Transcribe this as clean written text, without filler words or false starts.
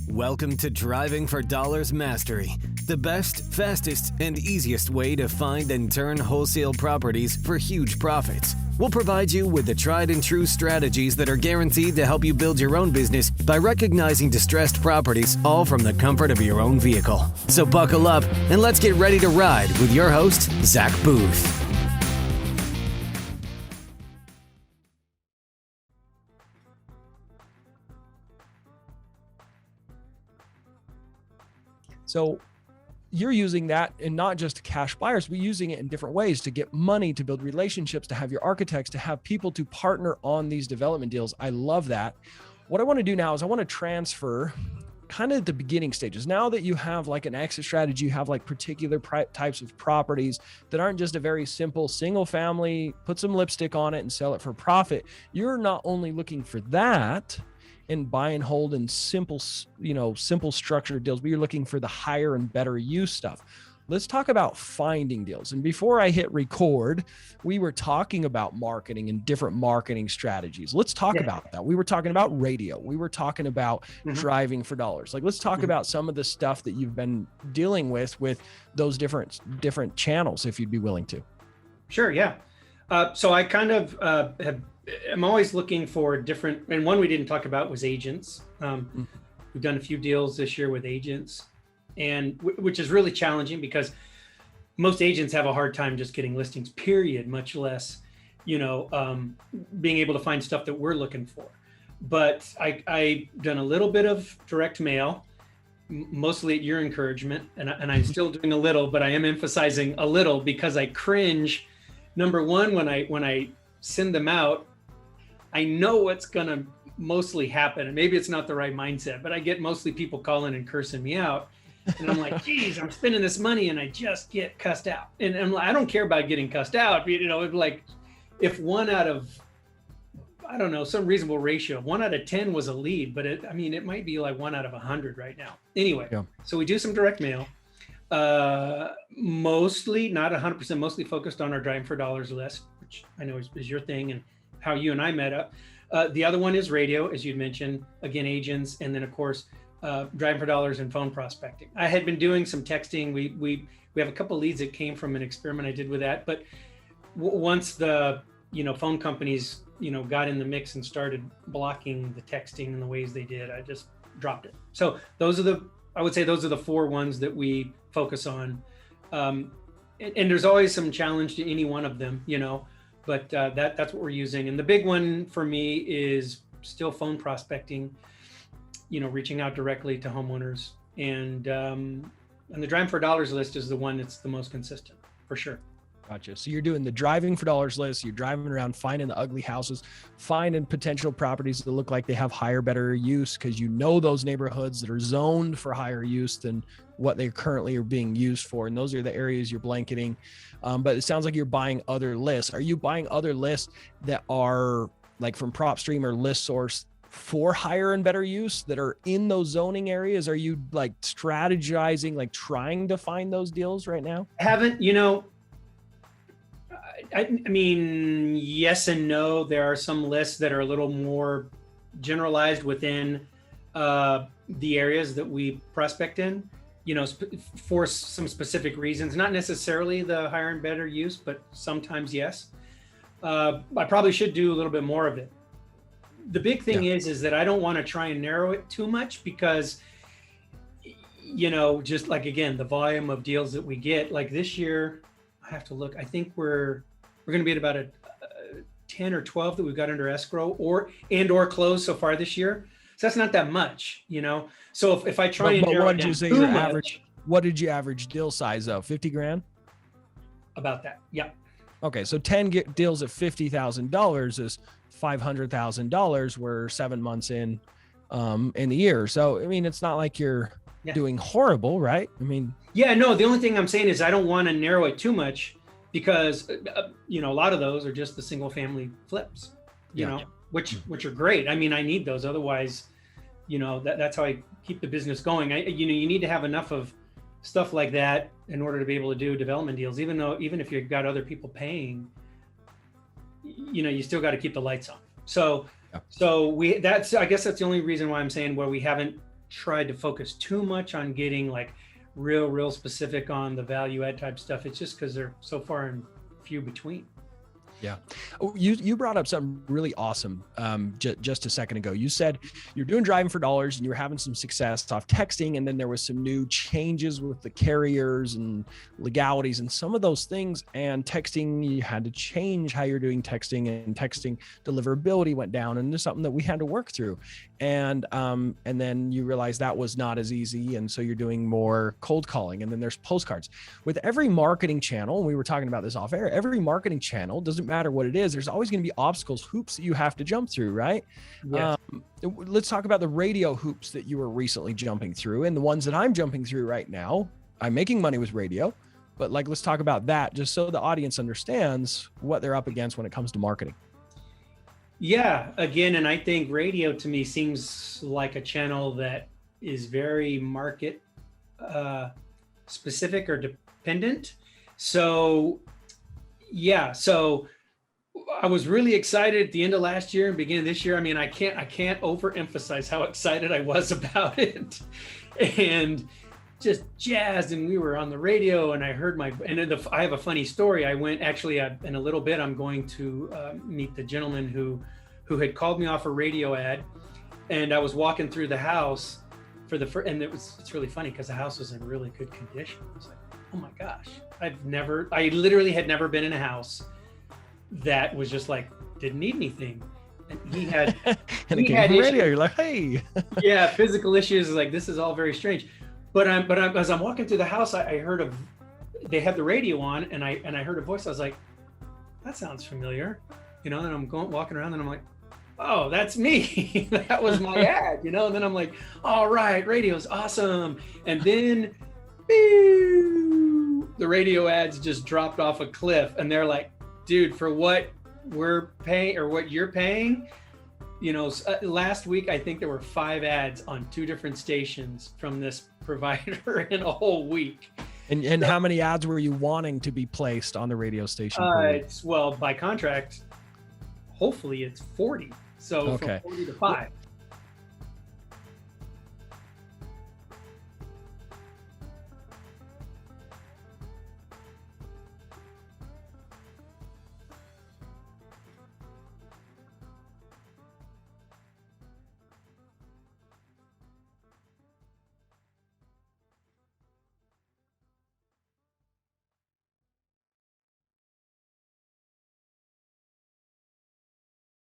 Welcome to Driving for Dollars Mastery, the best, fastest, and easiest way to find and turn wholesale properties for huge profits. We'll provide you with the tried and true strategies that are guaranteed to help you build your own business by recognizing distressed properties all from the comfort of your own vehicle. So buckle up and let's get ready to ride with your host, Zack Boothe. So you're using that, and not just cash buyers, but using it in different ways to get money, to build relationships, to have your architects, to have people to partner on these development deals. I love that. What I want to do now is I want to transfer kind of the beginning stages. Now that you have like an exit strategy, you have like particular types of properties that aren't just a very simple single family, put some lipstick on it and sell it for profit. You're not only looking for that and buy and hold and simple structured deals, but you're looking for the higher and better use stuff. Let's talk about finding deals. And before I hit record, we were talking about marketing and different marketing strategies. Let's talk about that. We were talking about radio. We were talking about driving for dollars. Like, let's talk about some of the stuff that you've been dealing with those different channels, if you'd be willing to. Sure. Yeah. So I kind of I'm always looking for different, and one we didn't talk about was agents. We've done a few deals this year with agents, and which is really challenging because most agents have a hard time just getting listings, period, much less, being able to find stuff that we're looking for. But I done a little bit of direct mail, mostly at your encouragement, and I'm still doing a little, but I am emphasizing a little because I cringe. Number one, when I send them out, I know what's gonna mostly happen, and maybe it's not the right mindset, but I get mostly people calling and cursing me out, and I'm like, geez, I'm spending this money and I just get cussed out, and I'm like, I don't care about getting cussed out, like if one out of, I don't know, some reasonable ratio, 1 out of 10 was a lead, but it might be like 1 out of 100 right now. Anyway, So we do some direct mail, mostly, not 100%, mostly focused on our Driving for Dollars list, which I know is your thing and how you and I met up. The other one is radio, as you'd mentioned, again, agents, and then of course, Driving for Dollars and phone prospecting. I had been doing some texting. We have a couple leads that came from an experiment I did with that, but once the phone companies got in the mix and started blocking the texting in the ways they did, I just dropped it. So I would say those are the 4 ones that we focus on. And there's always some challenge to any one of them, but that's what we're using. And the big one for me is still phone prospecting, reaching out directly to homeowners. And the Driving for Dollars list is the one that's the most consistent, for sure. Gotcha. So you're doing the Driving for Dollars list. You're driving around, finding the ugly houses, finding potential properties that look like they have higher, better use, because those neighborhoods that are zoned for higher use than what they currently are being used for. And those are the areas you're blanketing. But it sounds like you're buying other lists. Are you buying other lists that are like from PropStream or ListSource for higher and better use that are in those zoning areas? Are you like strategizing, like trying to find those deals right now? I mean, yes and no. There are some lists that are a little more generalized within the areas that we prospect in, for some specific reasons, not necessarily the higher and better use, but sometimes yes. I probably should do a little bit more of it. The big thing is that I don't want to try and narrow it too much because, just like, again, the volume of deals that we get, like this year, I have to look, I think we're going to be at about a 10 or 12 that we've got under escrow or closed so far this year. So that's not that much, So if I try and narrow it down, what did you average deal size of? 50 grand? About that. Yeah. Okay. So 10 deals at $50,000 is $500,000. We're 7 months in the year. So, it's not like you're doing horrible, right? Yeah, no, the only thing I'm saying is I don't want to narrow it too much because, a lot of those are just the single family flips, which are great. I need those. Otherwise, that's how I keep the business going. You need to have enough of stuff like that in order to be able to do development deals, even if you've got other people paying, you still got to keep the lights on. So I guess that's the only reason why I'm saying where we haven't tried to focus too much on getting like real specific on the value add type stuff. It's just because they're so far and few between. Yeah. Oh, you brought up something really awesome just a second ago. You said you're doing driving for dollars and you were having some success off texting, and then there was some new changes with the carriers and legalities and some of those things. And texting, you had to change how you're doing texting, and texting deliverability went down, and there's something that we had to work through. And then you realize that was not as easy, and so you're doing more cold calling, and then there's postcards. With every marketing channel, and we were talking about this off air, every marketing channel, doesn't matter what it is, there's always going to be obstacles, hoops that you have to jump through, right? Yes. Let's talk about the radio hoops that you were recently jumping through, and the ones that I'm jumping through right now. I'm making money with radio, but like, let's talk about that just so the audience understands what they're up against when it comes to marketing. Yeah, again, and I think radio to me seems like a channel that is very market specific or dependent. So yeah, so I was really excited at the end of last year and beginning of this year. I mean, I can't overemphasize how excited I was about it, and just jazzed. And we were on the radio, and I heard I have a funny story. I went actually in a little bit. I'm going to meet the gentleman who had called me off a radio ad, and I was walking through the house for and it's really funny because the house was in really good condition. I was like, oh my gosh, I literally had never been in a house that was just like, didn't need anything. And he had, and he had radio, you're like, hey. Yeah, physical issues. Like, this is all very strange. But as I'm walking through the house, I heard they had the radio on, and I heard a voice. I was like, that sounds familiar, and I'm walking around, and I'm like, oh, that's me. That was my ad, and then I'm like, all right, radio's awesome. And then the radio ads just dropped off a cliff, and they're like, dude, for what we're paying or what you're paying, last week, I think there were 5 ads on 2 different stations from this provider in a whole week. And how many ads were you wanting to be placed on the radio station? Well, by contract, hopefully it's 40. So okay. From 40 to 5.